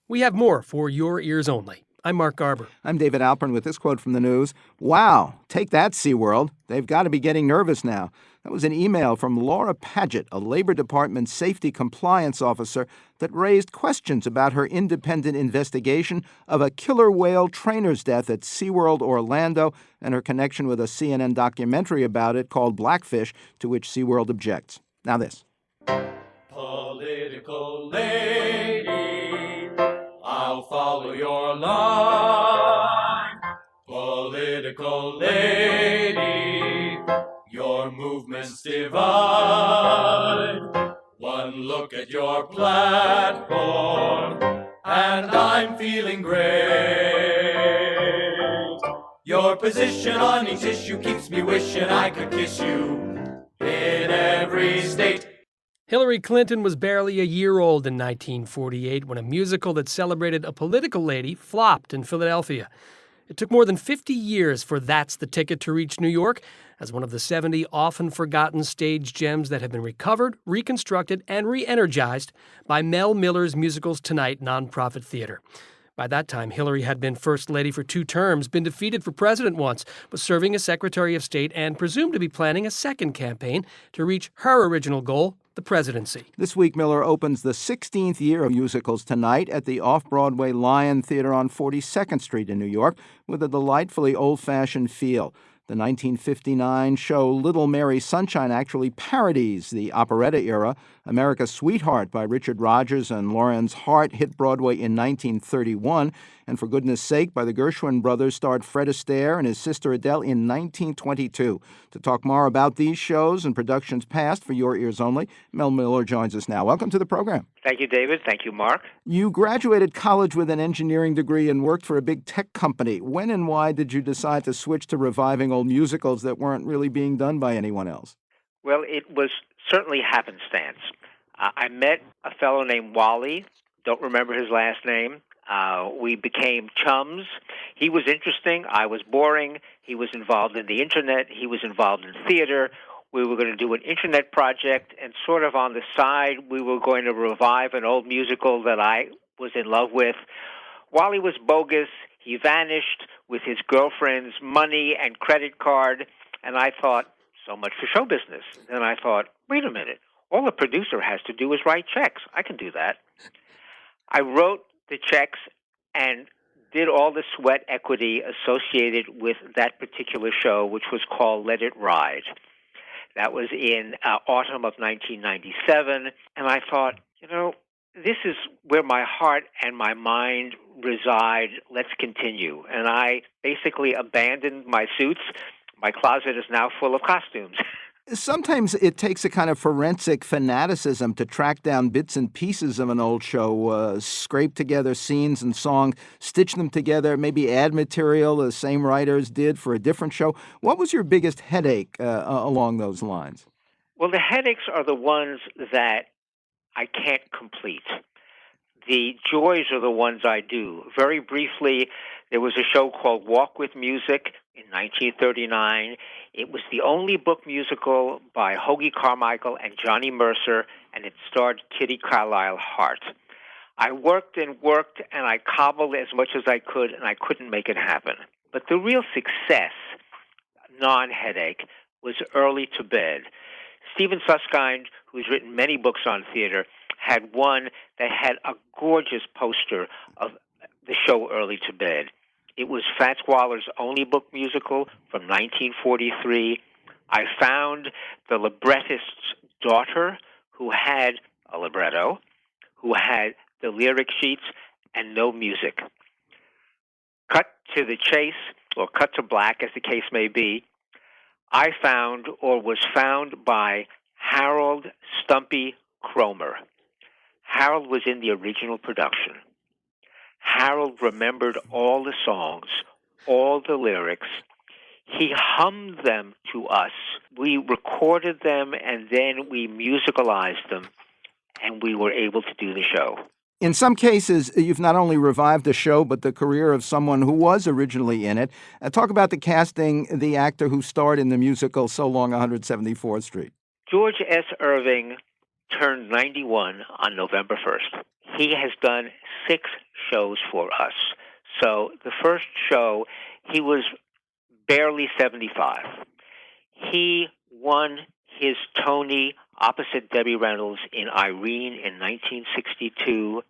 We have more for your ears only. I'm Mark Garber. I'm David Alpern with this quote from the news. Wow, take that, SeaWorld. They've got to be getting nervous now. That was an email from Laura Paget, a Labor Department safety compliance officer, that raised questions about her independent investigation of a killer whale trainer's death at SeaWorld Orlando and her connection with a CNN documentary about it called Blackfish, to which SeaWorld objects. Now this. Political lady, I'll follow your line. Political lady, your movements divide. One look at your platform, and I'm feeling great. Your position on each issue keeps me wishing I could kiss you in every state. Hillary Clinton was barely a year old in 1948 when a musical that celebrated a political lady flopped in Philadelphia. It took more than 50 years for That's the Ticket to reach New York as one of the 70 often forgotten stage gems that have been recovered, reconstructed, and re-energized by Mel Miller's Musicals Tonight nonprofit theater. By that time, Hillary had been First Lady for 2 terms, been defeated for president once, was serving as Secretary of State, and presumed to be planning a second campaign to reach her original goal, the presidency. This week, Miller opens the 16th year of Musicals Tonight at the off-Broadway Lion Theater on 42nd Street in New York with a delightfully old-fashioned feel. The 1959 show Little Mary Sunshine actually parodies the operetta era. America's Sweetheart by Richard Rodgers and Lawrence Hart hit Broadway in 1931, and For Goodness Sake by the Gershwin brothers starred Fred Astaire and his sister Adele in 1922. To talk more about these shows and productions past for your ears only, Mel Miller joins us now. Welcome to the program. Thank you, David. Thank you, Mark. You graduated college with an engineering degree and worked for a big tech company. When and why did you decide to switch to reviving old musicals that weren't really being done by anyone else? Well, it was certainly happenstance. I met a fellow named Wally. Don't remember his last name. We became chums. He was interesting. I was boring. He was involved in the Internet. He was involved in theater. We were going to do an Internet project, and sort of on the side, we were going to revive an old musical that I was in love with. Wally was bogus. He vanished with his girlfriend's money and credit card, and I thought, so much for show business. And I thought, wait a minute. All the producer has to do is write checks. I can do that. I wrote the checks and did all the sweat equity associated with that particular show, which was called Let It Ride. That was in autumn of 1997. And I thought, this is where my heart and my mind reside. Let's continue. And I basically abandoned my suits. My closet is now full of costumes. Sometimes it takes a kind of forensic fanaticism to track down bits and pieces of an old show, scrape together scenes and songs, stitch them together, maybe add material the same writers did for a different show. What was your biggest headache along those lines? Well, the headaches are the ones that I can't complete. The joys are the ones I do. Very briefly, there was a show called Walk with Music in 1939. It was the only book musical by Hoagie Carmichael and Johnny Mercer, and it starred Kitty Carlisle Hart. I worked and worked, and I cobbled as much as I could, and I couldn't make it happen. But the real success, non-headache, was Early to Bed. Stephen Susskind, who's written many books on theater, had one that had a gorgeous poster of the show Early to Bed. It was Fats Waller's only book musical from 1943. I found the librettist's daughter who had a libretto, who had the lyric sheets and no music. Cut to the chase, or cut to black as the case may be, I found, or was found by Harold Stumpy Cromer. Harold was in the original production. Harold remembered all the songs, all the lyrics. He hummed them to us. We recorded them, and then we musicalized them, and we were able to do the show. In some cases, you've not only revived the show, but the career of someone who was originally in it. Talk about the casting, the actor who starred in the musical So Long 174th Street. George S. Irving turned 91 on November 1st. He has done 6 shows for us. So the first show, he was barely 75. He won his Tony opposite Debbie Reynolds in Irene in 1962.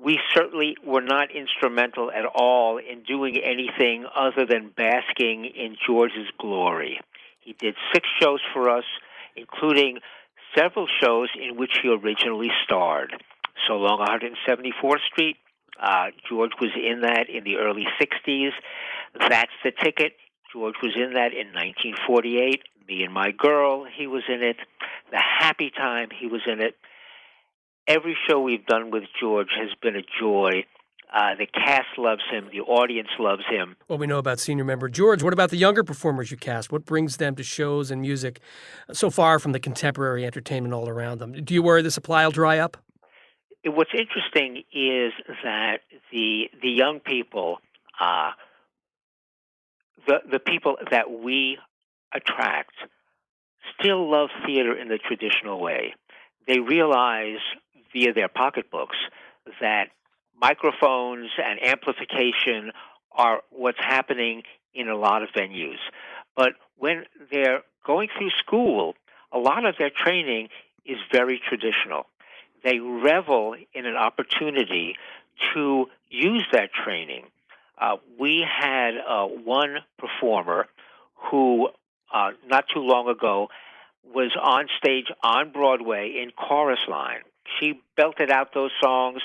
We certainly were not instrumental at all in doing anything other than basking in George's glory. He did 6 shows for us, including several shows in which he originally starred. So Long 174th Street, George was in that in the early 60s. That's the Ticket. George was in that in 1948. Me and My Girl, he was in it. The Happy Time, he was in it. Every show we've done with George has been a joy. The cast loves him. The audience loves him. Well, we know about senior member George. What about the younger performers you cast? What brings them to shows and music so far from the contemporary entertainment all around them? Do you worry the supply will dry up? What's interesting is that the young people, the people that we attract, still love theater in the traditional way. They realize via their pocketbooks that microphones and amplification are what's happening in a lot of venues. But when they're going through school, a lot of their training is very traditional. They revel in an opportunity to use that training. We had one performer who, not too long ago, was on stage on Broadway in Chorus Line. She belted out those songs.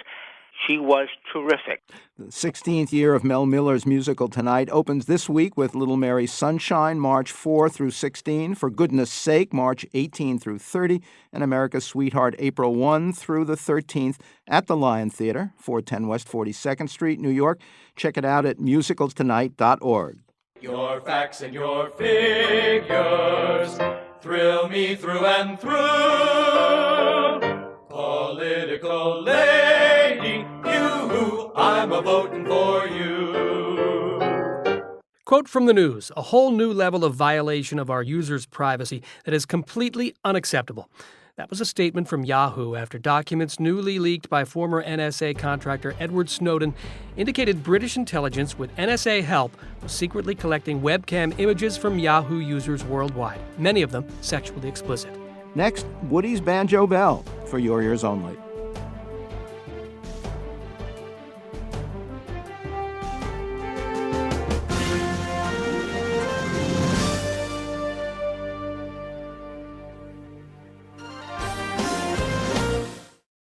She was terrific. The 16th year of Mel Miller's musical Tonight opens this week with Little Mary Sunshine, March 4 through 16, For Goodness Sake, March 18 through 30, and America's Sweetheart, April 1 through the 13th at the Lion Theater, 410 West 42nd Street, New York. Check it out at musicalstonight.org. Your facts and your figures thrill me through and through. Political lady, you, I'm a-voting for you. Quote from the news, a whole new level of violation of our users' privacy that is completely unacceptable. That was a statement from Yahoo after documents newly leaked by former NSA contractor Edward Snowden indicated British intelligence, with NSA help, was secretly collecting webcam images from Yahoo users worldwide, many of them sexually explicit. Next, Woody's Banjo Bell, for your ears only.